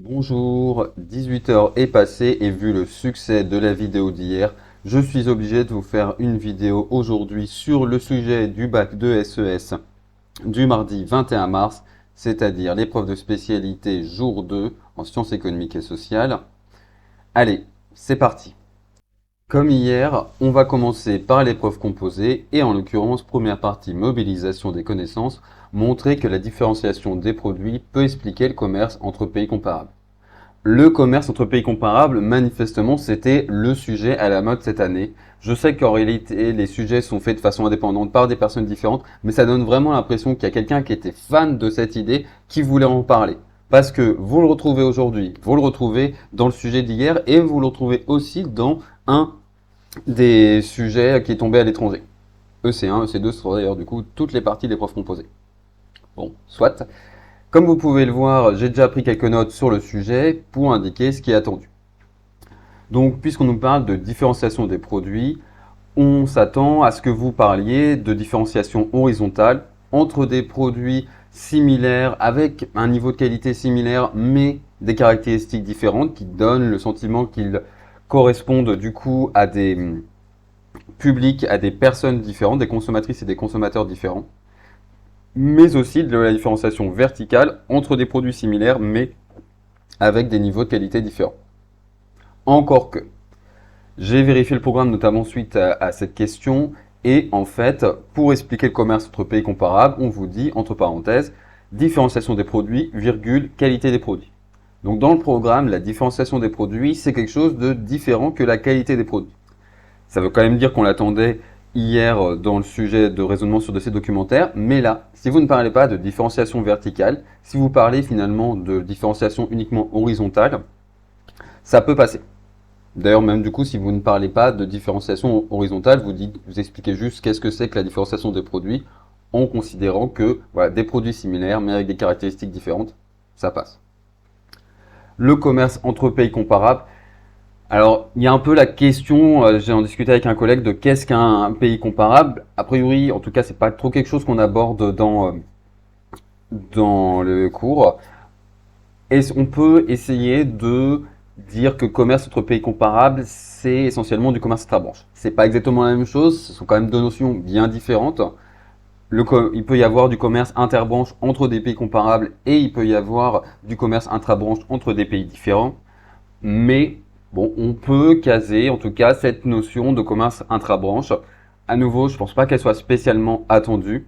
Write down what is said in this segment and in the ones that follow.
Bonjour, 18 heures est passé et vu le succès de la vidéo d'hier, je suis obligé de vous faire une vidéo aujourd'hui sur le sujet du bac de SES du mardi 21 mars, c'est-à-dire l'épreuve de spécialité jour 2 en sciences économiques et sociales. Allez, c'est parti. Comme hier, on va commencer par l'épreuve composée et en l'occurrence, première partie mobilisation des connaissances, montrer que la différenciation des produits peut expliquer le commerce entre pays comparables. Le commerce entre pays comparables, manifestement, c'était le sujet à la mode cette année. Je sais qu'en réalité, les sujets sont faits de façon indépendante par des personnes différentes, mais ça donne vraiment l'impression qu'il y a quelqu'un qui était fan de cette idée, qui voulait en parler. Parce que vous le retrouvez aujourd'hui, vous le retrouvez dans le sujet d'hier, et vous le retrouvez aussi dans un des sujets qui est tombé à l'étranger. EC1, EC2, ce sera d'ailleurs du coup toutes les parties des l'épreuve composée. Bon, soit. Comme vous pouvez le voir, j'ai déjà pris quelques notes sur le sujet pour indiquer ce qui est attendu. Donc, puisqu'on nous parle de différenciation des produits, on s'attend à ce que vous parliez de différenciation horizontale entre des produits similaires avec un niveau de qualité similaire mais des caractéristiques différentes qui donnent le sentiment qu'ils correspondent du coup à des publics, à des personnes différentes, des consommatrices et des consommateurs différents, mais aussi de la différenciation verticale entre des produits similaires mais avec des niveaux de qualité différents. Encore que, j'ai vérifié le programme notamment suite à cette question et en fait, pour expliquer le commerce entre pays comparables, on vous dit, entre parenthèses, différenciation des produits, virgule, qualité des produits. Donc dans le programme, la différenciation des produits, c'est quelque chose de différent que la qualité des produits. Ça veut quand même dire qu'on l'attendait hier dans le sujet de raisonnement sur dossier documentaire, mais là, si vous ne parlez pas de différenciation verticale, si vous parlez finalement de différenciation uniquement horizontale, ça peut passer. D'ailleurs, même du coup, si vous ne parlez pas de différenciation horizontale, vous expliquez juste qu'est-ce que c'est que la différenciation des produits en considérant que voilà, des produits similaires mais avec des caractéristiques différentes, ça passe. Le commerce entre pays comparables. Alors, il y a un peu la question, j'ai en discuté avec un collègue de qu'est-ce qu'un pays comparable. A priori, en tout cas, c'est pas trop quelque chose qu'on aborde dans le cours. Et on peut essayer de dire que commerce entre pays comparables, c'est essentiellement du commerce intra-branche. C'est pas exactement la même chose, ce sont quand même deux notions bien différentes. Il peut y avoir du commerce interbranche entre des pays comparables et il peut y avoir du commerce intra-branche entre des pays différents. Mais bon, on peut caser en tout cas cette notion de commerce intra-branche. À nouveau, je pense pas qu'elle soit spécialement attendue,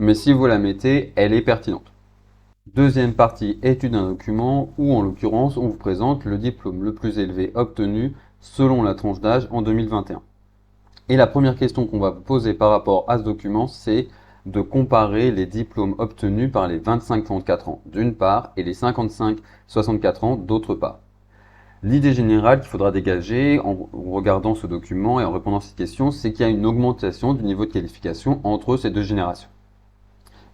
mais si vous la mettez, elle est pertinente. Deuxième partie, étude d'un document, où en l'occurrence, on vous présente le diplôme le plus élevé obtenu selon la tranche d'âge en 2021. Et la première question qu'on va vous poser par rapport à ce document, c'est de comparer les diplômes obtenus par les 25-34 ans d'une part et les 55-64 ans d'autre part. L'idée générale qu'il faudra dégager en regardant ce document et en répondant à cette question, c'est qu'il y a une augmentation du niveau de qualification entre ces deux générations.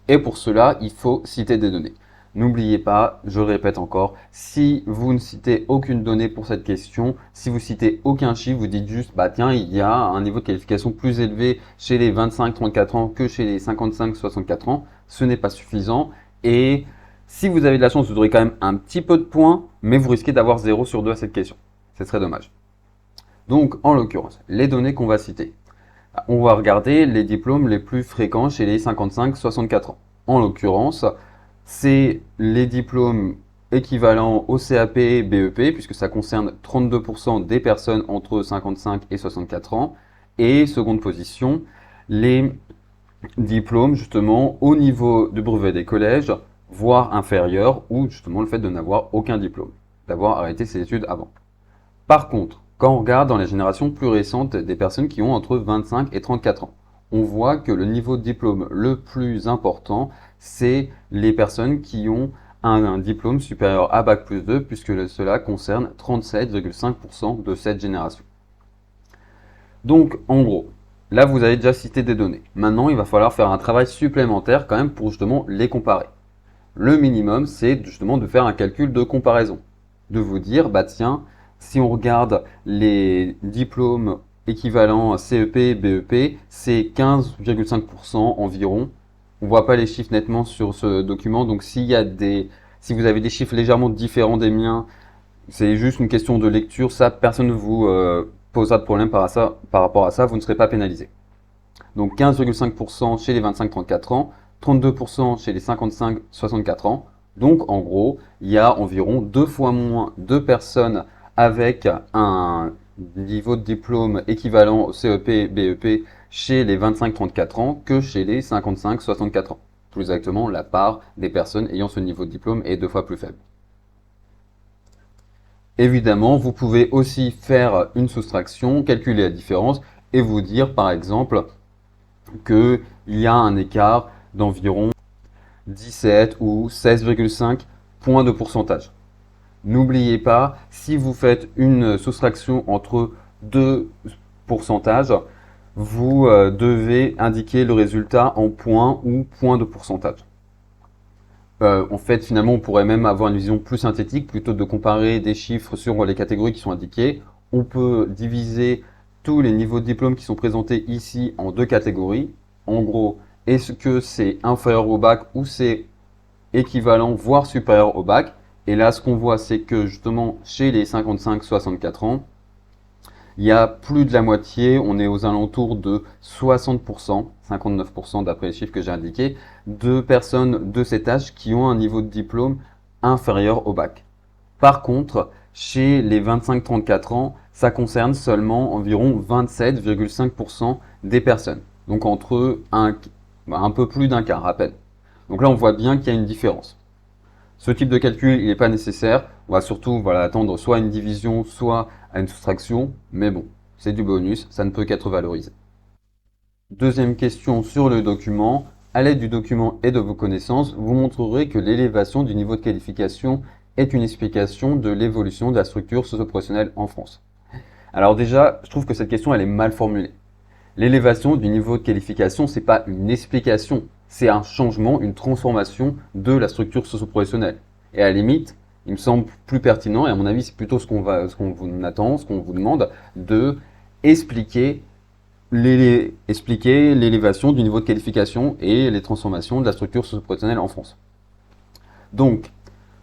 Et pour cela, il faut citer des données. N'oubliez pas, je répète encore, si vous ne citez aucune donnée pour cette question, si vous citez aucun chiffre, vous dites juste, bah tiens, il y a un niveau de qualification plus élevé chez les 25-34 ans que chez les 55-64 ans, ce n'est pas suffisant. Et si vous avez de la chance, vous aurez quand même un petit peu de points, mais vous risquez d'avoir 0 sur 2 à cette question. Ce serait dommage. Donc, en l'occurrence, les données qu'on va citer. On va regarder les diplômes les plus fréquents chez les 55-64 ans. En l'occurrence, c'est les diplômes équivalents au CAP BEP, puisque ça concerne 32% des personnes entre 55 et 64 ans. Et seconde position, les diplômes justement au niveau du brevet des collèges, voire inférieur, ou justement le fait de n'avoir aucun diplôme, d'avoir arrêté ses études avant. Par contre, quand on regarde dans les générations plus récentes des personnes qui ont entre 25 et 34 ans, on voit que le niveau de diplôme le plus important, c'est les personnes qui ont un diplôme supérieur à Bac+2, puisque cela concerne 37,5% de cette génération. Donc, en gros, là, vous avez déjà cité des données. Maintenant, il va falloir faire un travail supplémentaire quand même pour justement les comparer. Le minimum, c'est justement de faire un calcul de comparaison. De vous dire, bah tiens, si on regarde les diplômes équivalents CEP, BEP, c'est 15,5% environ. On voit pas les chiffres nettement sur ce document, donc s'il y a des Si vous avez des chiffres légèrement différents des miens, c'est juste une question de lecture, ça, personne ne vous posera de problème par rapport à ça, vous ne serez pas pénalisé. Donc 15,5% chez les 25-34 ans, 32% chez les 55-64 ans. Donc en gros, il y a environ 2 fois moins de personnes avec un niveau de diplôme équivalent au CEP, BEP chez les 25-34 ans que chez les 55-64 ans. Plus exactement, la part des personnes ayant ce niveau de diplôme est 2 fois plus faible. Évidemment, vous pouvez aussi faire une soustraction, calculer la différence et vous dire par exemple qu'il y a un écart d'environ 17 ou 16,5 points de pourcentage. N'oubliez pas, si vous faites une soustraction entre deux pourcentages, vous devez indiquer le résultat en points ou points de pourcentage. En fait, finalement, on pourrait même avoir une vision plus synthétique, plutôt de comparer des chiffres sur les catégories qui sont indiquées. On peut diviser tous les niveaux de diplôme qui sont présentés ici en 2 catégories. En gros, est-ce que c'est inférieur au bac ou c'est équivalent, voire supérieur au bac? Et là, ce qu'on voit, c'est que justement, chez les 55-64 ans, il y a plus de la moitié, on est aux alentours de 60%, 59% d'après les chiffres que j'ai indiqués, de personnes de cet âge qui ont un niveau de diplôme inférieur au bac. Par contre, chez les 25-34 ans, ça concerne seulement environ 27,5% des personnes. Donc entre un peu plus d'un quart à peine. Donc là, on voit bien qu'il y a une différence. Ce type de calcul, il n'est pas nécessaire. On va surtout attendre soit une division, soit à une soustraction. Mais bon, c'est du bonus, ça ne peut qu'être valorisé. Deuxième question sur le document. À l'aide du document et de vos connaissances, vous montrerez que l'élévation du niveau de qualification est une explication de l'évolution de la structure socio-professionnelle en France. Alors déjà, je trouve que cette question, elle est mal formulée. L'élévation du niveau de qualification, c'est pas une explication, c'est un changement, une transformation de la structure socio-professionnelle. Et à la limite, il me semble plus pertinent, et à mon avis, c'est plutôt ce qu'on vous attend, ce qu'on vous demande, de expliquer l'élévation du niveau de qualification et les transformations de la structure socio-professionnelle en France. Donc,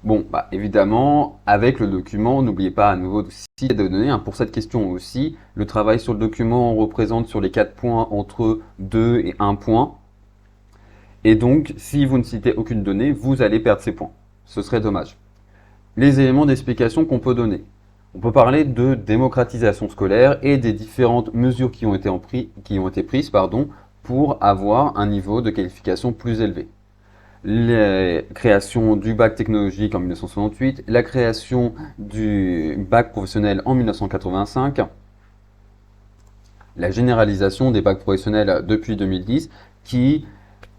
bon, évidemment, avec le document, n'oubliez pas à nouveau de citer de données. Pour cette question aussi, le travail sur le document représente sur les 4 points entre 2 et 1 point. Et donc, si vous ne citez aucune donnée, vous allez perdre ces points. Ce serait dommage. Les éléments d'explication qu'on peut donner. On peut parler de démocratisation scolaire et des différentes mesures qui ont été prises pour avoir un niveau de qualification plus élevé. La création du bac technologique en 1968, la création du bac professionnel en 1985, la généralisation des bacs professionnels depuis 2010 qui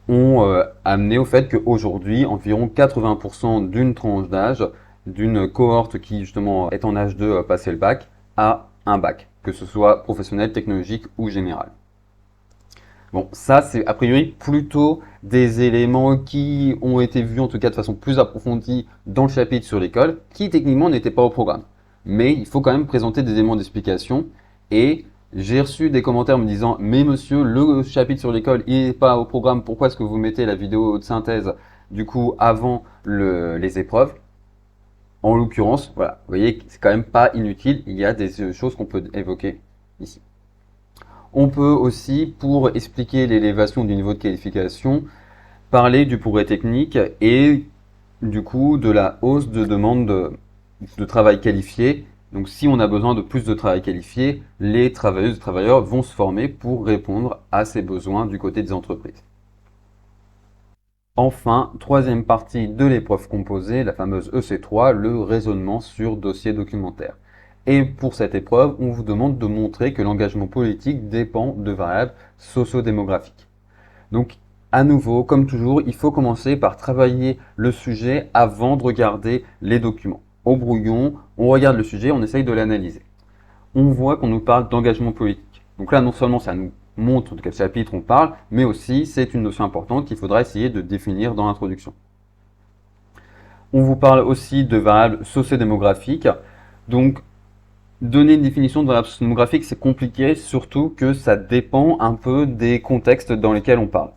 ont amené au fait qu'aujourd'hui, environ 80% d'une tranche d'âge, d'une cohorte qui justement est en âge de passer le bac, a un bac, que ce soit professionnel, technologique ou général. Bon, ça, c'est a priori plutôt des éléments qui ont été vus, en tout cas de façon plus approfondie, dans le chapitre sur l'école, qui techniquement n'étaient pas au programme. Mais il faut quand même présenter des éléments d'explication. Et j'ai reçu des commentaires me disant « Mais monsieur, le chapitre sur l'école, il n'est pas au programme, pourquoi est-ce que vous mettez la vidéo de synthèse du coup avant les épreuves ?» En l'occurrence, voilà, vous voyez, c'est quand même pas inutile, il y a des choses qu'on peut évoquer ici. On peut aussi, pour expliquer l'élévation du niveau de qualification, parler du progrès technique et du coup de la hausse de demande de travail qualifié. Donc si on a besoin de plus de travail qualifié, les travailleuses et travailleurs vont se former pour répondre à ces besoins du côté des entreprises. Enfin, troisième partie de l'épreuve composée, la fameuse EC3, le raisonnement sur dossier documentaire. Et pour cette épreuve, on vous demande de montrer que l'engagement politique dépend de variables socio-démographiques. Donc, à nouveau, comme toujours, il faut commencer par travailler le sujet avant de regarder les documents. Au brouillon, on regarde le sujet, on essaye de l'analyser. On voit qu'on nous parle d'engagement politique. Donc là, non seulement ça nous montre de quel chapitre on parle, mais aussi c'est une notion importante qu'il faudra essayer de définir dans l'introduction. On vous parle aussi de variables sociodémographiques. Donc, donner une définition de variable sociodémographique, c'est compliqué, surtout que ça dépend un peu des contextes dans lesquels on parle.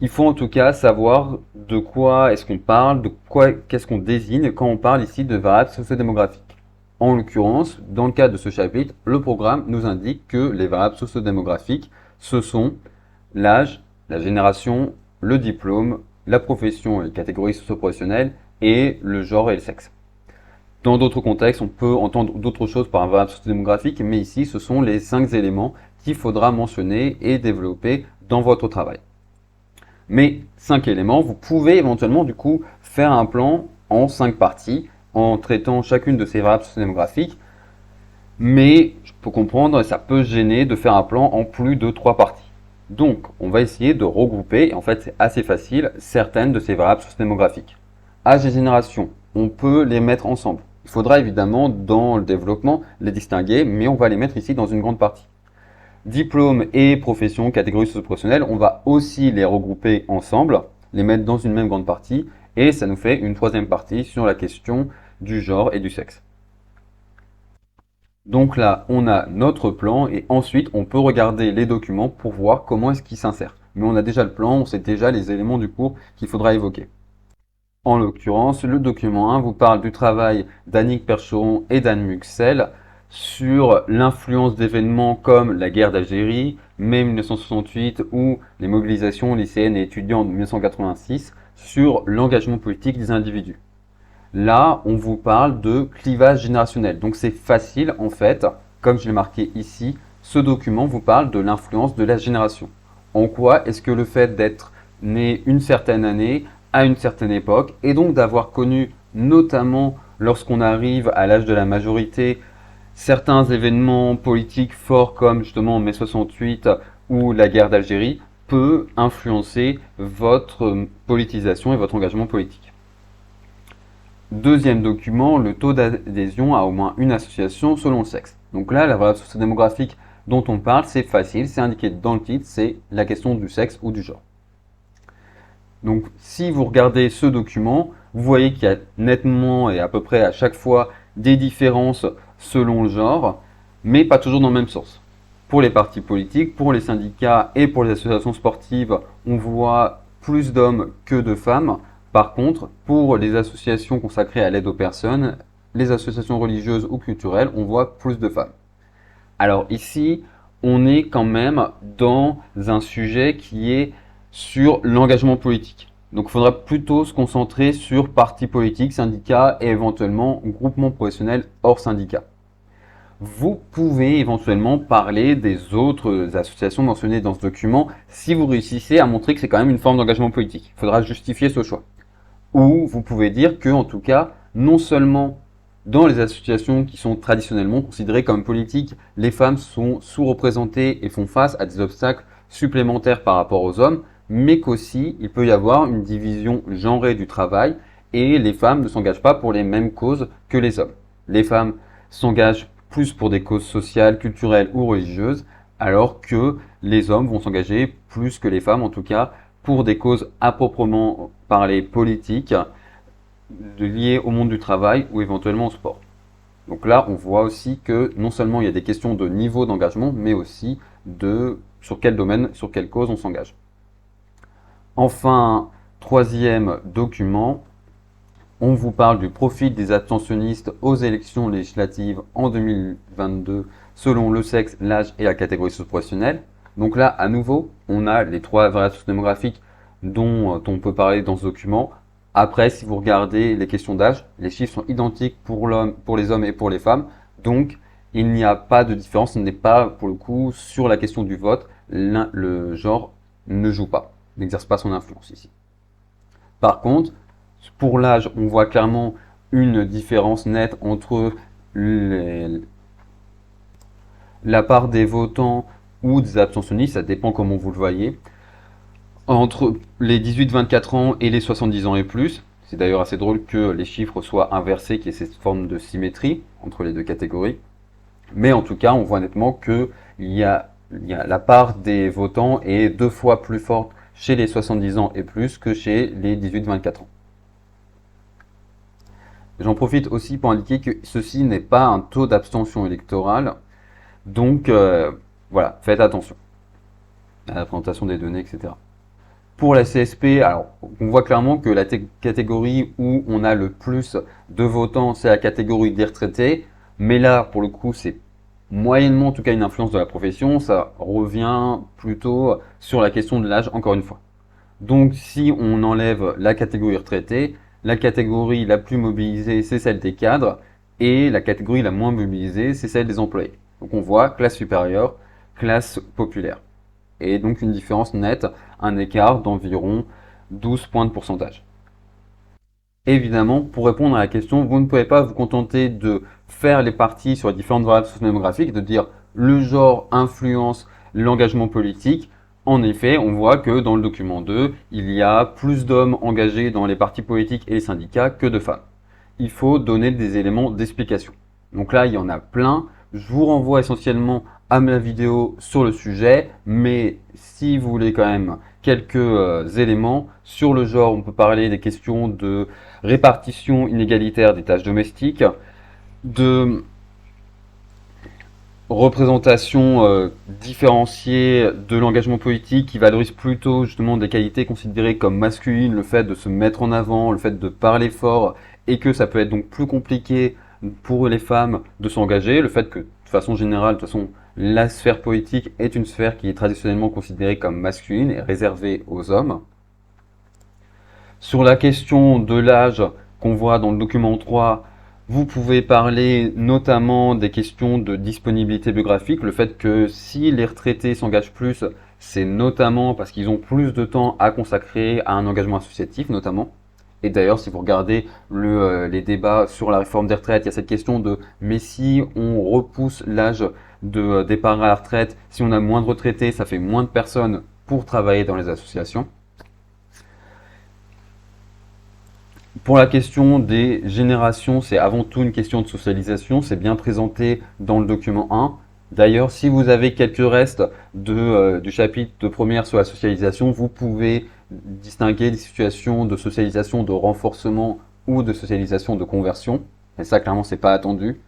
Il faut en tout cas savoir de quoi est-ce qu'on parle, de quoi, qu'est-ce qu'on désigne quand on parle ici de variables sociodémographiques. En l'occurrence, dans le cadre de ce chapitre, le programme nous indique que les variables sociodémographiques, ce sont l'âge, la génération, le diplôme, la profession et les catégories socio-professionnelles et le genre et le sexe. Dans d'autres contextes, on peut entendre d'autres choses par un variable sociodémographique, mais ici, ce sont les 5 éléments qu'il faudra mentionner et développer dans votre travail. Mais 5 éléments, vous pouvez éventuellement du coup faire un plan en 5 parties en traitant chacune de ces variables sociodémographiques, mais je peux comprendre, ça peut gêner de faire un plan en plus de 3 parties. Donc, on va essayer de regrouper, et en fait c'est assez facile, certaines de ces variables sociodémographiques. Âge et génération, on peut les mettre ensemble. Il faudra évidemment dans le développement les distinguer, mais on va les mettre ici dans une grande partie. Diplôme et profession, catégorie socio-professionnelle, on va aussi les regrouper ensemble, les mettre dans une même grande partie, et ça nous fait une troisième partie sur la question du genre et du sexe. Donc là, on a notre plan et ensuite on peut regarder les documents pour voir comment est-ce qu'ils s'insèrent. Mais on a déjà le plan, on sait déjà les éléments du cours qu'il faudra évoquer. En l'occurrence, le document 1 vous parle du travail d'Annick Percheron et d'Anne Muxel sur l'influence d'événements comme la guerre d'Algérie, mai 1968 ou les mobilisations lycéennes et étudiantes de 1986 sur l'engagement politique des individus. Là, on vous parle de clivage générationnel. Donc c'est facile en fait, comme je l'ai marqué ici, ce document vous parle de l'influence de la génération. En quoi est-ce que le fait d'être né une certaine année, à une certaine époque, et donc d'avoir connu notamment lorsqu'on arrive à l'âge de la majorité, certains événements politiques forts comme justement mai 68 ou la guerre d'Algérie, peut influencer votre politisation et votre engagement politique. Deuxième document, le taux d'adhésion à au moins une association selon le sexe. Donc là, la variable sociodémographique dont on parle, c'est facile, c'est indiqué dans le titre, c'est la question du sexe ou du genre. Donc si vous regardez ce document, vous voyez qu'il y a nettement et à peu près à chaque fois des différences selon le genre, mais pas toujours dans le même sens. Pour les partis politiques, pour les syndicats et pour les associations sportives, on voit plus d'hommes que de femmes. Par contre, pour les associations consacrées à l'aide aux personnes, les associations religieuses ou culturelles, on voit plus de femmes. Alors ici, on est quand même dans un sujet qui est sur l'engagement politique. Donc il faudra plutôt se concentrer sur partis politiques, syndicats et éventuellement groupements professionnels hors syndicats. Vous pouvez éventuellement parler des autres associations mentionnées dans ce document si vous réussissez à montrer que c'est quand même une forme d'engagement politique. Il faudra justifier ce choix. Ou vous pouvez dire que, en tout cas, non seulement dans les associations qui sont traditionnellement considérées comme politiques, les femmes sont sous-représentées et font face à des obstacles supplémentaires par rapport aux hommes, mais qu'aussi il peut y avoir une division genrée du travail et les femmes ne s'engagent pas pour les mêmes causes que les hommes. Les femmes s'engagent plus pour des causes sociales, culturelles ou religieuses, alors que les hommes vont s'engager plus que les femmes, en tout cas, pour des causes à proprement parler politiques, liées au monde du travail ou éventuellement au sport. Donc là, on voit aussi que non seulement il y a des questions de niveau d'engagement, mais aussi de sur quel domaine, sur quelle cause on s'engage. Enfin, troisième document, on vous parle du profil des abstentionnistes aux élections législatives en 2022 selon le sexe, l'âge et la catégorie socio-professionnelle. Donc là, à nouveau, on a les trois variables sociodémographiques dont on peut parler dans ce document. Après, si vous regardez les questions d'âge, les chiffres sont identiques pour les hommes et pour les femmes. Donc, il n'y a pas de différence. Ce n'est pas, pour le coup, sur la question du vote, le genre ne joue pas, n'exerce pas son influence ici. Par contre, pour l'âge, on voit clairement une différence nette entre la part des votants ou des abstentionnistes, ça dépend comment vous le voyez, entre les 18-24 ans et les 70 ans et plus. C'est d'ailleurs assez drôle que les chiffres soient inversés, qu'il y ait cette forme de symétrie entre les deux catégories. Mais en tout cas, on voit nettement que la part des votants est 2 fois plus forte chez les 70 ans et plus que chez les 18-24 ans. J'en profite aussi pour indiquer que ceci n'est pas un taux d'abstention électorale, donc voilà, faites attention à la présentation des données, etc. Pour la CSP, alors on voit clairement que la catégorie où on a le plus de votants, c'est la catégorie des retraités. Mais là, pour le coup, c'est moyennement en tout cas une influence de la profession. Ça revient plutôt sur la question de l'âge, encore une fois. Donc si on enlève la catégorie retraité, la catégorie la plus mobilisée, c'est celle des cadres, et la catégorie la moins mobilisée, c'est celle des employés. Donc on voit classe supérieure, classe populaire. Et donc une différence nette, un écart d'environ 12 points de pourcentage. Évidemment, pour répondre à la question, vous ne pouvez pas vous contenter de faire les parties sur les différentes variables sociodémographiques, de dire le genre influence l'engagement politique. En effet, on voit que dans le document 2, il y a plus d'hommes engagés dans les partis politiques et les syndicats que de femmes. Il faut donner des éléments d'explication. Donc là, il y en a plein. Je vous renvoie essentiellement à ma vidéo sur le sujet, mais si vous voulez quand même quelques éléments sur le genre, on peut parler des questions de répartition inégalitaire des tâches domestiques, de représentation différenciée de l'engagement politique qui valorise plutôt justement des qualités considérées comme masculines, le fait de se mettre en avant, le fait de parler fort, et que ça peut être donc plus compliqué pour les femmes de s'engager, le fait que de façon générale, de toute façon, la sphère politique est une sphère qui est traditionnellement considérée comme masculine et réservée aux hommes. Sur la question de l'âge qu'on voit dans le document 3, vous pouvez parler notamment des questions de disponibilité biographique, le fait que si les retraités s'engagent plus, c'est notamment parce qu'ils ont plus de temps à consacrer à un engagement associatif notamment. Et d'ailleurs, si vous regardez les débats sur la réforme des retraites, il y a cette question de mais si on repousse l'âge de départ à la retraite, si on a moins de retraités, ça fait moins de personnes pour travailler dans les associations. Pour la question des générations, c'est avant tout une question de socialisation, c'est bien présenté dans le document 1. D'ailleurs, si vous avez quelques restes du chapitre de première sur la socialisation, vous pouvez distinguer des situations de socialisation de renforcement ou de socialisation de conversion. Et ça, clairement, c'est pas attendu.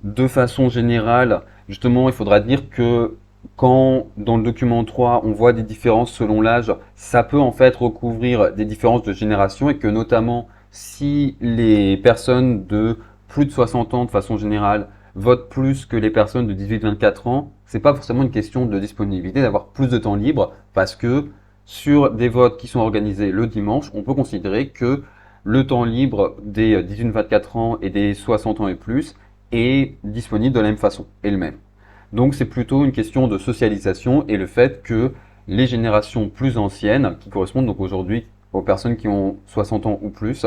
De façon générale, justement, il faudra dire que quand dans le document 3, on voit des différences selon l'âge, ça peut en fait recouvrir des différences de génération et que notamment si les personnes de plus de 60 ans de façon générale votent plus que les personnes de 18-24 ans, c'est pas forcément une question de disponibilité d'avoir plus de temps libre parce que sur des votes qui sont organisés le dimanche, on peut considérer que le temps libre des 18-24 ans et des 60 ans et plus est disponible de la même façon, et le même. Donc c'est plutôt une question de socialisation et le fait que les générations plus anciennes, qui correspondent donc aujourd'hui aux personnes qui ont 60 ans ou plus,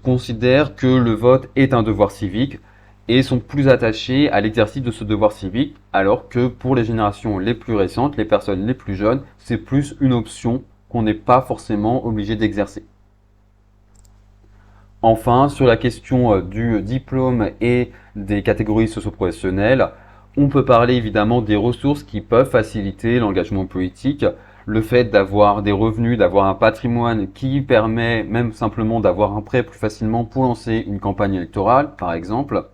considèrent que le vote est un devoir civique et sont plus attachés à l'exercice de ce devoir civique, alors que pour les générations les plus récentes, les personnes les plus jeunes, c'est plus une option qu'on n'est pas forcément obligé d'exercer. Enfin, sur la question du diplôme et des catégories socio-professionnelles, on peut parler évidemment des ressources qui peuvent faciliter l'engagement politique, le fait d'avoir des revenus, d'avoir un patrimoine qui permet même simplement d'avoir un prêt plus facilement pour lancer une campagne électorale, par exemple,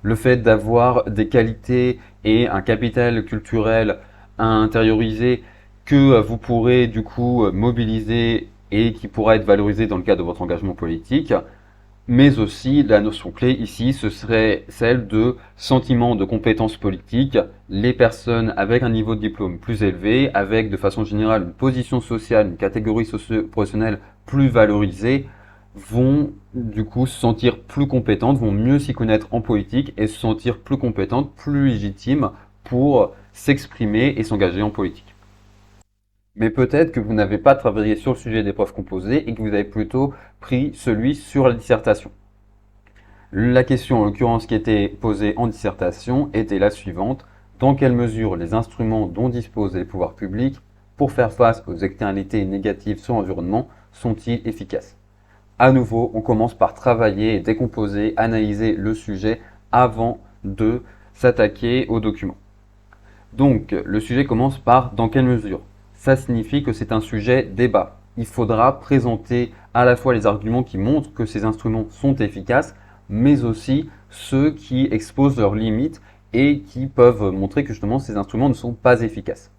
le fait d'avoir des qualités et un capital culturel à intérioriser que vous pourrez du coup mobiliser et qui pourra être valorisé dans le cadre de votre engagement politique. Mais aussi, la notion clé ici, ce serait celle de sentiment de compétence politique. Les personnes avec un niveau de diplôme plus élevé, avec de façon générale une position sociale, une catégorie socio-professionnelle plus valorisée, vont du coup se sentir plus compétentes, vont mieux s'y connaître en politique et se sentir plus compétentes, plus légitimes pour s'exprimer et s'engager en politique. Mais peut-être que vous n'avez pas travaillé sur le sujet des preuves composées et que vous avez plutôt pris celui sur la dissertation. La question en l'occurrence qui était posée en dissertation était la suivante. Dans quelle mesure les instruments dont disposent les pouvoirs publics pour faire face aux externalités négatives sur l'environnement sont-ils efficaces? À nouveau, on commence par travailler et décomposer, analyser le sujet avant de s'attaquer au document. Donc, le sujet commence par dans quelle mesure? Ça signifie que c'est un sujet débat. Il faudra présenter à la fois les arguments qui montrent que ces instruments sont efficaces, mais aussi ceux qui exposent leurs limites et qui peuvent montrer que justement ces instruments ne sont pas efficaces.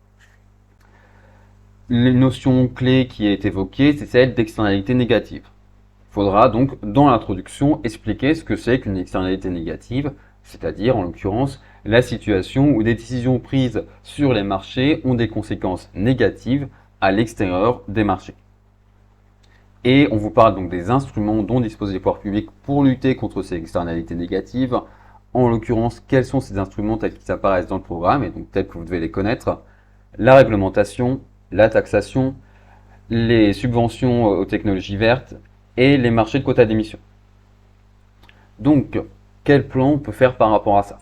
Les notions clés qui est évoquée, c'est celle d'externalité négative. Il faudra donc, dans l'introduction, expliquer ce que c'est qu'une externalité négative, c'est-à-dire, en l'occurrence, la situation où des décisions prises sur les marchés ont des conséquences négatives à l'extérieur des marchés. Et on vous parle donc des instruments dont disposent les pouvoirs publics pour lutter contre ces externalités négatives. En l'occurrence, quels sont ces instruments tels qu'ils apparaissent dans le programme et donc tels que vous devez les connaître? La réglementation, la taxation, les subventions aux technologies vertes et les marchés de quotas d'émissions. Donc, quel plan on peut faire par rapport à ça?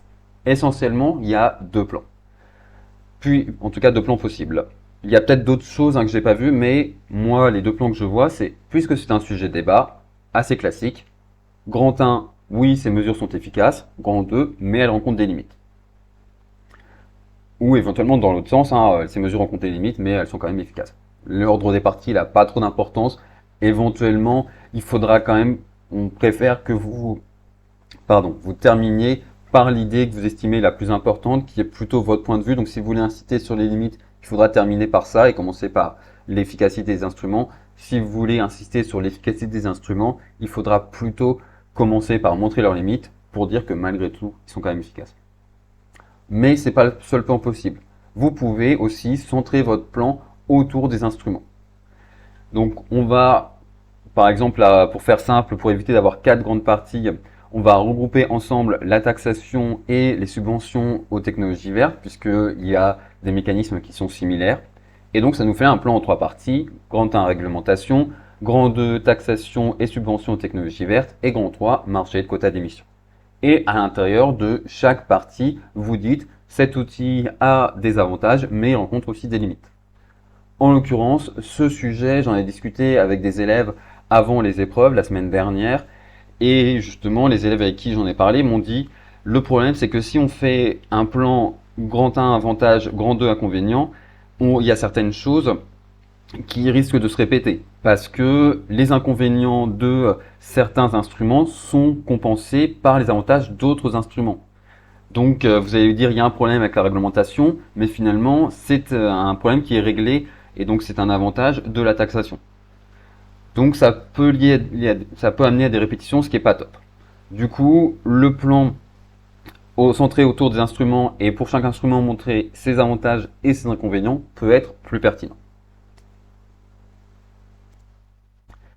Essentiellement, il y a deux plans. Puis, en tout cas, deux plans possibles. Il y a peut-être d'autres choses que je n'ai pas vues, mais moi, les deux plans que je vois, c'est, puisque c'est un sujet de débat assez classique, grand 1, oui, ces mesures sont efficaces, grand 2, mais elles rencontrent des limites. Ou éventuellement dans l'autre sens, ces mesures rencontrent des limites, mais elles sont quand même efficaces. L'ordre des parties n'a pas trop d'importance. Éventuellement, il faudra quand même, on préfère que vous terminiez par l'idée que vous estimez la plus importante, qui est plutôt votre point de vue. Donc si vous voulez insister sur les limites, il faudra terminer par ça et commencer par l'efficacité des instruments. Si vous voulez insister sur l'efficacité des instruments, il faudra plutôt commencer par montrer leurs limites pour dire que malgré tout, ils sont quand même efficaces. Mais ce n'est pas le seul plan possible. Vous pouvez aussi centrer votre plan autour des instruments. Donc on va, par exemple, pour faire simple, pour éviter d'avoir 4 grandes parties, on va regrouper ensemble la taxation et les subventions aux technologies vertes, puisqu'il y a des mécanismes qui sont similaires. Et donc ça nous fait un plan en 3 parties. Grand 1, réglementation. Grand 2, taxation et subventions aux technologies vertes. Et grand 3, marché de quotas d'émissions. Et à l'intérieur de chaque partie, vous dites cet outil a des avantages, mais il rencontre aussi des limites. En l'occurrence, ce sujet, j'en ai discuté avec des élèves avant les épreuves la semaine dernière, et justement, les élèves avec qui j'en ai parlé m'ont dit le problème, c'est que si on fait un plan grand 1 avantage, grand 2 inconvénient, il y a certaines choses qui risquent de se répéter parce que les inconvénients de certains instruments sont compensés par les avantages d'autres instruments. Donc vous allez dire il y a un problème avec la réglementation, mais finalement c'est un problème qui est réglé et donc c'est un avantage de la taxation. Donc ça peut amener à des répétitions, ce qui n'est pas top. Du coup, le plan centré autour des instruments et pour chaque instrument montrer ses avantages et ses inconvénients peut être plus pertinent.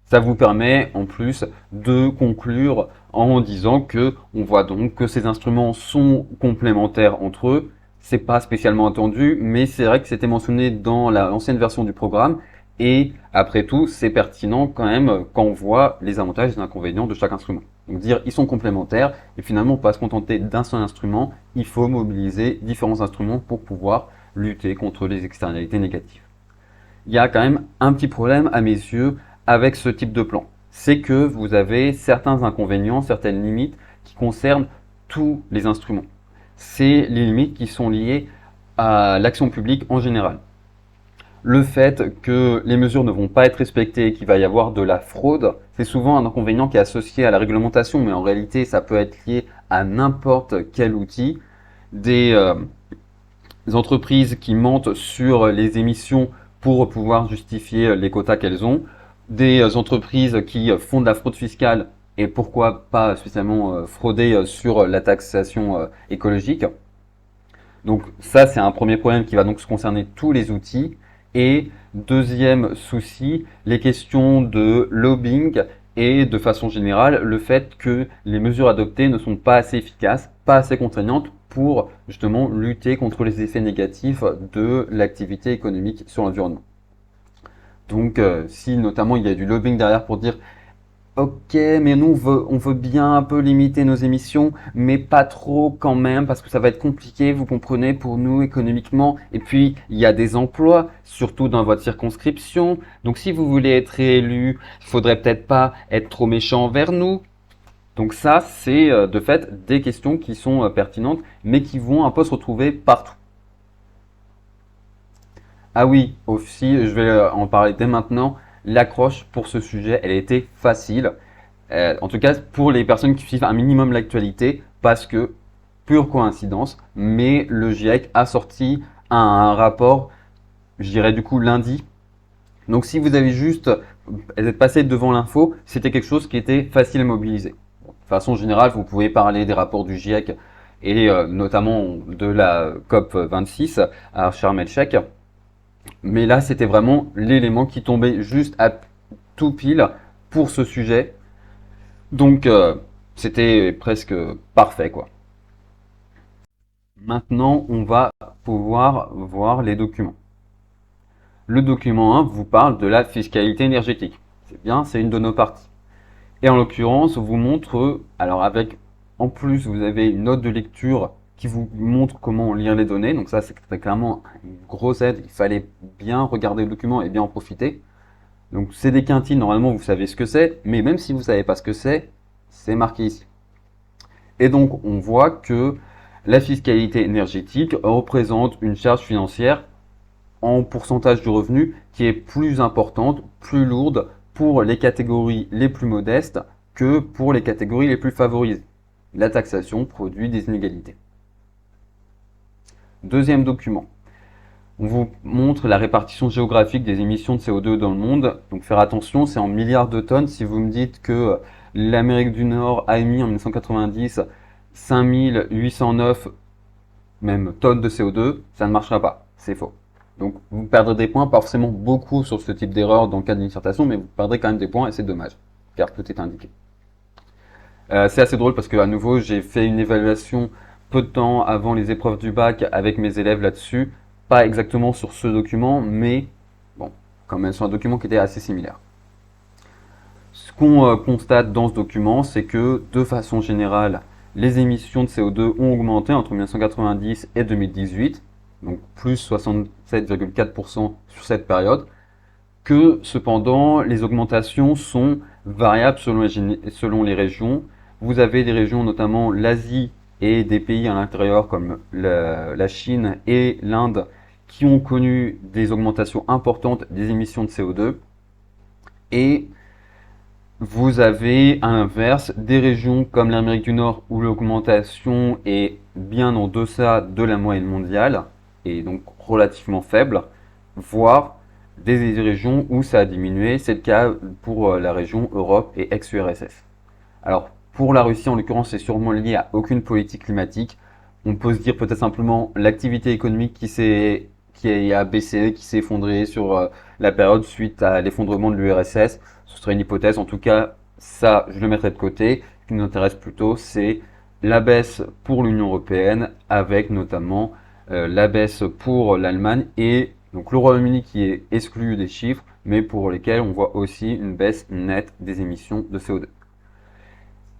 Ça vous permet en plus de conclure en disant que on voit donc que ces instruments sont complémentaires entre eux. C'est pas spécialement attendu, mais c'est vrai que c'était mentionné dans l'ancienne version du programme. Et après tout, c'est pertinent quand même quand on voit les avantages et les inconvénients de chaque instrument. Donc dire ils sont complémentaires et finalement pas se contenter d'un seul instrument, il faut mobiliser différents instruments pour pouvoir lutter contre les externalités négatives. Il y a quand même un petit problème à mes yeux avec ce type de plan. C'est que vous avez certains inconvénients, certaines limites qui concernent tous les instruments. C'est les limites qui sont liées à l'action publique en général. Le fait que les mesures ne vont pas être respectées, qu'il va y avoir de la fraude, c'est souvent un inconvénient qui est associé à la réglementation, mais en réalité ça peut être lié à n'importe quel outil. Des entreprises qui mentent sur les émissions pour pouvoir justifier les quotas qu'elles ont, des entreprises qui font de la fraude fiscale et pourquoi pas spécialement frauder sur la taxation écologique. Donc ça, c'est un premier problème qui va donc se concerner tous les outils. Et deuxième souci, les questions de lobbying et de façon générale, le fait que les mesures adoptées ne sont pas assez efficaces, pas assez contraignantes pour justement lutter contre les effets négatifs de l'activité économique sur l'environnement. Donc si notamment il y a du lobbying derrière pour dire ok, mais nous on veut bien un peu limiter nos émissions, mais pas trop quand même, parce que ça va être compliqué, vous comprenez, pour nous économiquement. Et puis, il y a des emplois, surtout dans votre circonscription. Donc si vous voulez être réélu, il faudrait peut-être pas être trop méchant envers nous. Donc ça, c'est de fait des questions qui sont pertinentes, mais qui vont un peu se retrouver partout. Ah oui, aussi, je vais en parler dès maintenant. L'accroche pour ce sujet, elle a été facile. En tout cas, pour les personnes qui suivent un minimum l'actualité, parce que, pure coïncidence, mais le GIEC a sorti un rapport, je dirais du coup lundi, Donc si vous avez juste êtes passé devant l'info, c'était quelque chose qui était facile à mobiliser. De façon générale, vous pouvez parler des rapports du GIEC et notamment de la COP 26 à Sharm el-Sheikh. Mais là, c'était vraiment l'élément qui tombait juste à tout pile pour ce sujet. Donc, c'était presque parfait, quoi. Maintenant, on va pouvoir voir les documents. Le document 1 vous parle de la fiscalité énergétique. C'est bien, c'est une de nos parties. Et en l'occurrence, vous montre, alors avec, en plus, vous avez une note de lecture qui vous montre comment lire les données. Donc ça, c'est clairement une grosse aide. Il fallait bien regarder le document et bien en profiter. Donc c'est des quintiles, normalement, vous savez ce que c'est. Mais même si vous ne savez pas ce que c'est marqué ici. Et donc, on voit que la fiscalité énergétique représente une charge financière en pourcentage du revenu qui est plus importante, plus lourde pour les catégories les plus modestes que pour les catégories les plus favorisées. La taxation produit des inégalités. Deuxième document. On vous montre la répartition géographique des émissions de CO2 dans le monde. Donc faire attention, c'est en milliards de tonnes. Si vous me dites que l'Amérique du Nord a émis en 1990 5809 même tonnes de CO2, ça ne marchera pas. C'est faux. Donc vous perdrez des points, pas forcément beaucoup sur ce type d'erreur dans le cas d'une dissertation, mais vous perdrez quand même des points et c'est dommage, car tout est indiqué. C'est assez drôle parce que à nouveau j'ai fait une évaluation peu de temps avant les épreuves du bac avec mes élèves là-dessus, pas exactement sur ce document, mais bon, quand même sur un document qui était assez similaire. Ce qu'on constate dans ce document, c'est que de façon générale, les émissions de CO2 ont augmenté entre 1990 et 2018, donc plus 67,4% sur cette période, que cependant les augmentations sont variables selon les régions. Vous avez des régions, notamment l'Asie et des pays à l'intérieur comme la Chine et l'Inde, qui ont connu des augmentations importantes des émissions de CO2. Et vous avez à l'inverse des régions comme l'Amérique du Nord où l'augmentation est bien en deçà de la moyenne mondiale et donc relativement faible, voire des régions où ça a diminué. C'est le cas pour la région Europe et ex-URSS. Alors pour la Russie en l'occurrence, c'est sûrement lié à aucune politique climatique. On peut se dire peut-être simplement l'activité économique qui a baissé, qui s'est effondrée sur la période suite à l'effondrement de l'URSS. Ce serait une hypothèse. En tout cas, ça, je le mettrai de côté. Ce qui nous intéresse plutôt, c'est la baisse pour l'Union européenne, avec notamment la baisse pour l'Allemagne et donc le Royaume-Uni qui est exclu des chiffres, mais pour lesquels on voit aussi une baisse nette des émissions de CO2.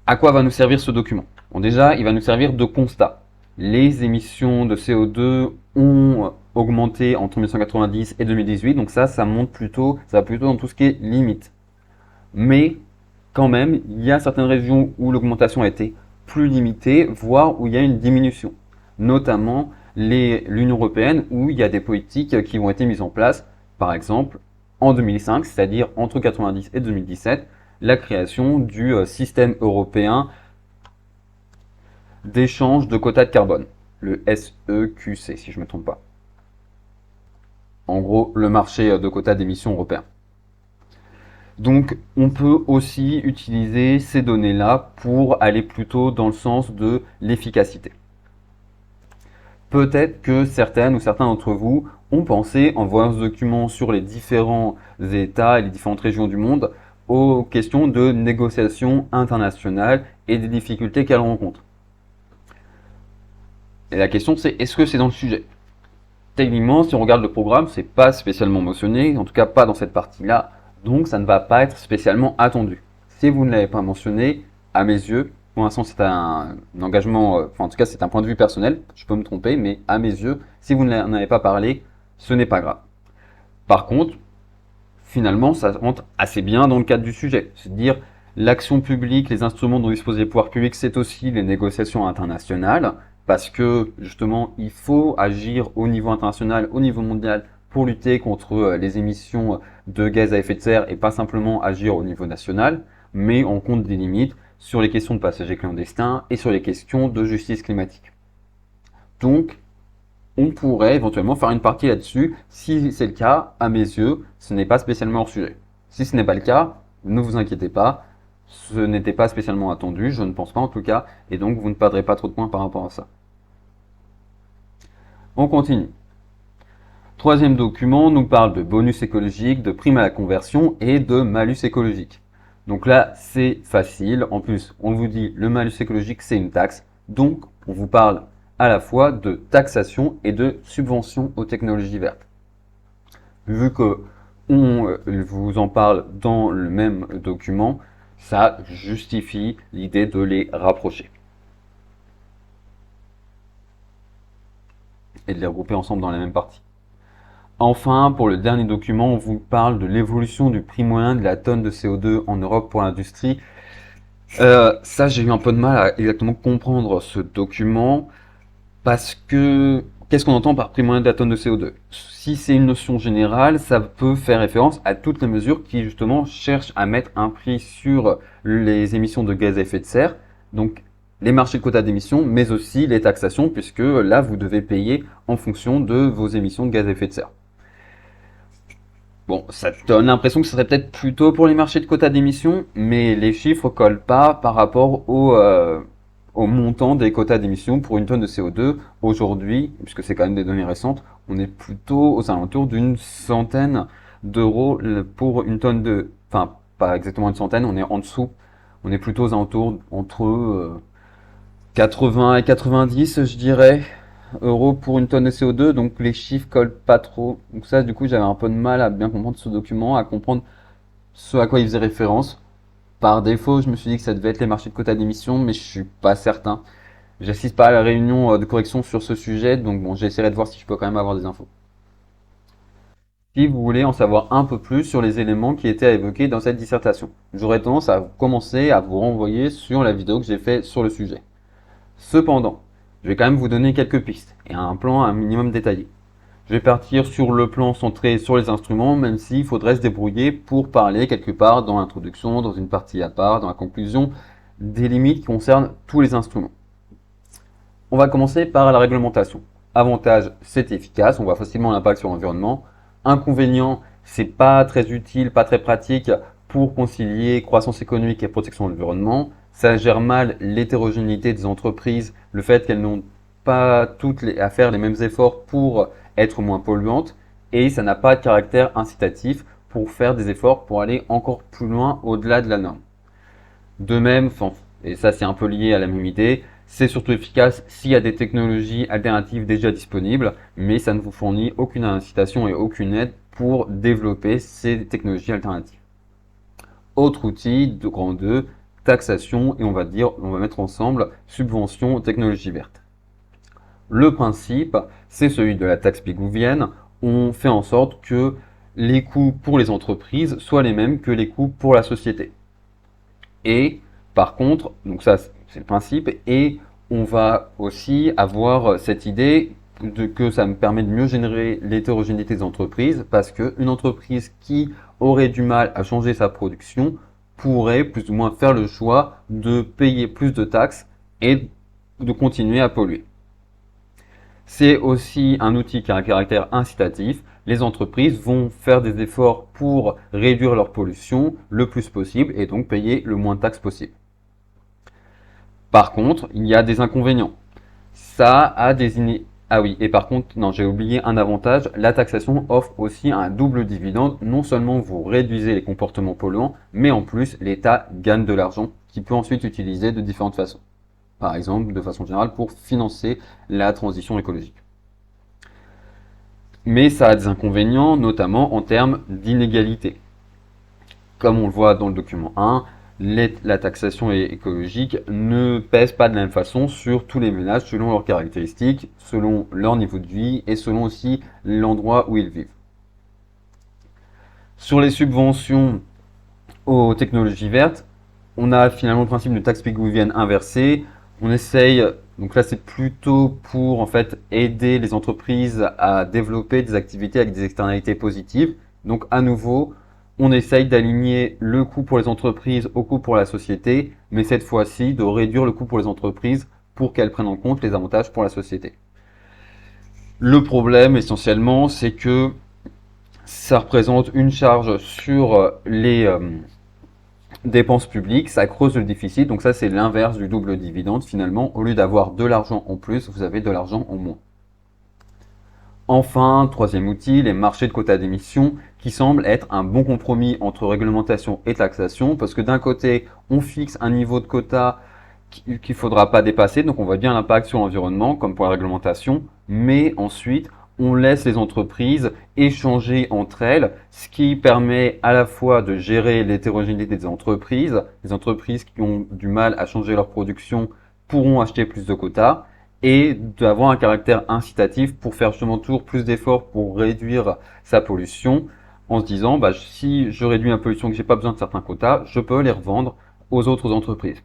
À quoi va nous servir ce document? Bon, déjà, il va nous servir de constat. Les émissions de CO2 ont augmenté entre 1990 et 2018, donc ça monte plutôt, ça va plutôt dans tout ce qui est limite. Mais quand même, il y a certaines régions où l'augmentation a été plus limitée, voire où il y a une diminution. Notamment l'Union européenne, où il y a des politiques qui ont été mises en place, par exemple en 2005, c'est-à-dire entre 1990 et 2017, la création du système européen d'échange de quotas de carbone, le SEQC si je ne me trompe pas. En gros, le marché de quotas d'émissions européen. Donc, on peut aussi utiliser ces données-là pour aller plutôt dans le sens de l'efficacité. Peut-être que certaines ou certains d'entre vous ont pensé, en voyant ce document sur les différents États et les différentes régions du monde, aux questions de négociations internationales et des difficultés qu'elles rencontrent. Et la question c'est, est-ce que c'est dans le sujet? Techniquement, si on regarde le programme, c'est pas spécialement mentionné, en tout cas pas dans cette partie-là, donc ça ne va pas être spécialement attendu. Si vous ne l'avez pas mentionné, à mes yeux, pour l'instant c'est un engagement, enfin en tout cas c'est un point de vue personnel, je peux me tromper, mais à mes yeux, si vous n'en avez pas parlé, ce n'est pas grave. Par contre, finalement, ça rentre assez bien dans le cadre du sujet. C'est-à-dire, l'action publique, les instruments dont disposent les pouvoirs publics, c'est aussi les négociations internationales, parce que justement, il faut agir au niveau international, au niveau mondial, pour lutter contre les émissions de gaz à effet de serre et pas simplement agir au niveau national, mais on compte des limites sur les questions de passagers clandestins et sur les questions de justice climatique. Donc, on pourrait éventuellement faire une partie là-dessus. Si c'est le cas, à mes yeux, ce n'est pas spécialement hors sujet. Si ce n'est pas le cas, ne vous inquiétez pas, ce n'était pas spécialement attendu, je ne pense pas en tout cas, et donc vous ne perdrez pas trop de points par rapport à ça. On continue. Troisième document nous parle de bonus écologique, de prime à la conversion et de malus écologique. Donc là, c'est facile. En plus, on vous dit le malus écologique, c'est une taxe. Donc, on vous parle à la fois de taxation et de subvention aux technologies vertes. Vu que on vous en parle dans le même document, ça justifie l'idée de les rapprocher et de les regrouper ensemble dans la même partie. Enfin, pour le dernier document, on vous parle de l'évolution du prix moyen de la tonne de CO2 en Europe pour l'industrie. Ça, j'ai eu un peu de mal à exactement comprendre ce document parce que qu'est-ce qu'on entend par prix moyen de la tonne de CO2? Si c'est une notion générale, ça peut faire référence à toutes les mesures qui justement cherchent à mettre un prix sur les émissions de gaz à effet de serre, donc les marchés de quotas d'émissions, mais aussi les taxations, puisque là, vous devez payer en fonction de vos émissions de gaz à effet de serre. Bon, ça te donne l'impression que ce serait peut-être plutôt pour les marchés de quotas d'émissions, mais les chiffres collent pas par rapport au montant des quotas d'émissions pour une tonne de CO2. Aujourd'hui, puisque c'est quand même des données récentes, on est plutôt aux alentours d'une centaine d'euros pour une tonne de... Enfin, pas exactement une centaine, on est en dessous. On est plutôt aux alentours entre 80 et 90, je dirais, euros pour une tonne de CO2, donc les chiffres collent pas trop. Donc ça, du coup, j'avais un peu de mal à bien comprendre ce document, à comprendre ce à quoi il faisait référence. Par défaut, je me suis dit que ça devait être les marchés de quotas d'émissions, mais je suis pas certain. J'assiste pas à la réunion de correction sur ce sujet, donc bon, j'essaierai de voir si je peux quand même avoir des infos. Si vous voulez en savoir un peu plus sur les éléments qui étaient à évoquer dans cette dissertation, j'aurais tendance à commencer à vous renvoyer sur la vidéo que j'ai faite sur le sujet. Cependant, je vais quand même vous donner quelques pistes et un plan un minimum détaillé. Je vais partir sur le plan centré sur les instruments, même s'il faudrait se débrouiller pour parler quelque part dans l'introduction, dans une partie à part, dans la conclusion, des limites qui concernent tous les instruments. On va commencer par la réglementation. Avantage, c'est efficace, on voit facilement l'impact sur l'environnement. Inconvénient, c'est pas très utile, pas très pratique pour concilier croissance économique et protection de l'environnement. Ça gère mal l'hétérogénéité des entreprises, le fait qu'elles n'ont pas toutes à faire les mêmes efforts pour être moins polluantes, et ça n'a pas de caractère incitatif pour faire des efforts pour aller encore plus loin au-delà de la norme. De même, et ça c'est un peu lié à la même idée, c'est surtout efficace s'il y a des technologies alternatives déjà disponibles, mais ça ne vous fournit aucune incitation et aucune aide pour développer ces technologies alternatives. Autre outil de grand 2, taxation, et on va mettre ensemble subvention aux technologies vertes. Le principe, c'est celui de la taxe pigouvienne. On fait en sorte que les coûts pour les entreprises soient les mêmes que les coûts pour la société. Et par contre, donc ça c'est le principe, et on va aussi avoir cette idée que ça me permet de mieux générer l'hétérogénéité des entreprises, parce qu'une entreprise qui aurait du mal à changer sa production pourrait plus ou moins faire le choix de payer plus de taxes et de continuer à polluer. C'est aussi un outil qui a un caractère incitatif. Les entreprises vont faire des efforts pour réduire leur pollution le plus possible et donc payer le moins de taxes possible. Par contre, il y a des inconvénients. Ça a des Ah oui, et par contre, non, j'ai oublié un avantage. La taxation offre aussi un double dividende. Non seulement vous réduisez les comportements polluants, mais en plus, l'État gagne de l'argent qu'il peut ensuite utiliser de différentes façons. Par exemple, de façon générale, pour financer la transition écologique. Mais ça a des inconvénients, notamment en termes d'inégalité. Comme on le voit dans le document 1, la taxation écologique ne pèse pas de la même façon sur tous les ménages selon leurs caractéristiques, selon leur niveau de vie et selon aussi l'endroit où ils vivent. Sur les subventions aux technologies vertes, on a finalement le principe de taxe pigouvienne inversée. On essaye, donc là c'est plutôt pour en fait aider les entreprises à développer des activités avec des externalités positives. Donc à nouveau, on essaye d'aligner le coût pour les entreprises au coût pour la société, mais cette fois-ci de réduire le coût pour les entreprises pour qu'elles prennent en compte les avantages pour la société. Le problème essentiellement, c'est que ça représente une charge sur les dépenses publiques, ça creuse le déficit, donc ça c'est l'inverse du double dividende finalement. Au lieu d'avoir de l'argent en plus, vous avez de l'argent en moins. Enfin, troisième outil, les marchés de quotas d'émissions, qui semblent être un bon compromis entre réglementation et taxation, parce que d'un côté, on fixe un niveau de quota qu'il ne faudra pas dépasser, donc on voit bien l'impact sur l'environnement, comme pour la réglementation, mais ensuite, on laisse les entreprises échanger entre elles, ce qui permet à la fois de gérer l'hétérogénéité des entreprises. Les entreprises qui ont du mal à changer leur production pourront acheter plus de quotas, et d'avoir un caractère incitatif pour faire justement toujours plus d'efforts pour réduire sa pollution, en se disant bah, si je réduis ma pollution, que j'ai pas besoin de certains quotas, je peux les revendre aux autres entreprises.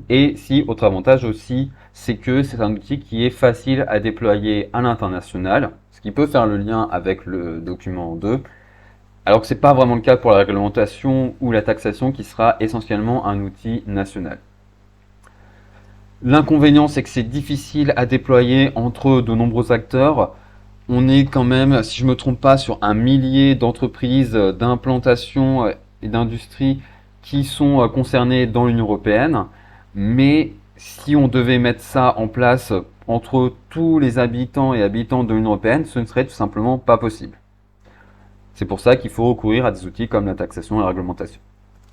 Et si, autre avantage aussi, c'est que c'est un outil qui est facile à déployer à l'international, ce qui peut faire le lien avec le document 2, alors que ce n'est pas vraiment le cas pour la réglementation ou la taxation qui sera essentiellement un outil national. L'inconvénient, c'est que c'est difficile à déployer entre de nombreux acteurs. On est quand même, si je ne me trompe pas, sur un millier d'entreprises d'implantation et d'industrie qui sont concernées dans l'Union européenne. Mais si on devait mettre ça en place entre tous les habitants et habitantes de l'Union européenne, ce ne serait tout simplement pas possible. C'est pour ça qu'il faut recourir à des outils comme la taxation et la réglementation.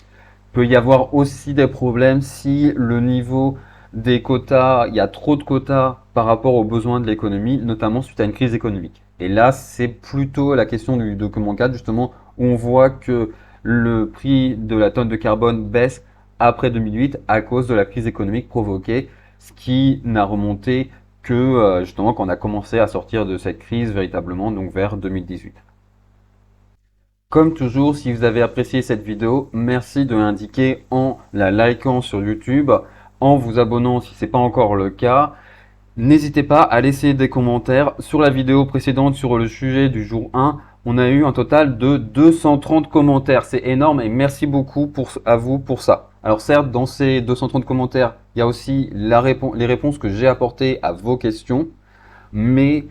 Il peut y avoir aussi des problèmes si le niveau des quotas, il y a trop de quotas par rapport aux besoins de l'économie, notamment suite à une crise économique. Et là, c'est plutôt la question du document 4, justement, où on voit que le prix de la tonne de carbone baisse après 2008 à cause de la crise économique provoquée, ce qui n'a remonté que justement quand on a commencé à sortir de cette crise véritablement, donc vers 2018. Comme toujours, si vous avez apprécié cette vidéo, merci de l'indiquer en la likant sur YouTube, en vous abonnant si ce n'est pas encore le cas. N'hésitez pas à laisser des commentaires. Sur la vidéo précédente sur le sujet du jour 1, on a eu un total de 230 commentaires. C'est énorme et merci beaucoup à vous pour ça. Alors certes, dans ces 230 commentaires, il y a aussi les réponses que j'ai apportées à vos questions, mais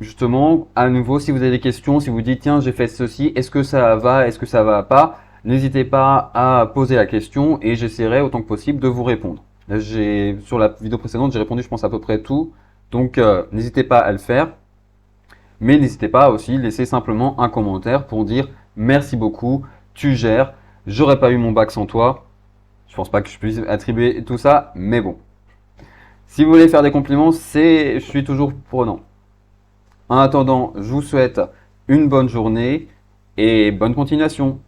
justement, à nouveau, si vous avez des questions, si vous dites tiens, j'ai fait ceci, est-ce que ça va, est-ce que ça va pas, n'hésitez pas à poser la question et j'essaierai autant que possible de vous répondre. Là, sur la vidéo précédente, j'ai répondu, je pense, à peu près tout. Donc, n'hésitez pas à le faire. Mais n'hésitez pas à aussi laisser simplement un commentaire pour dire merci beaucoup, tu gères, j'aurais pas eu mon bac sans toi. Je pense pas que je puisse attribuer tout ça, mais bon. Si vous voulez faire des compliments, je suis toujours prenant. En attendant, je vous souhaite une bonne journée et bonne continuation.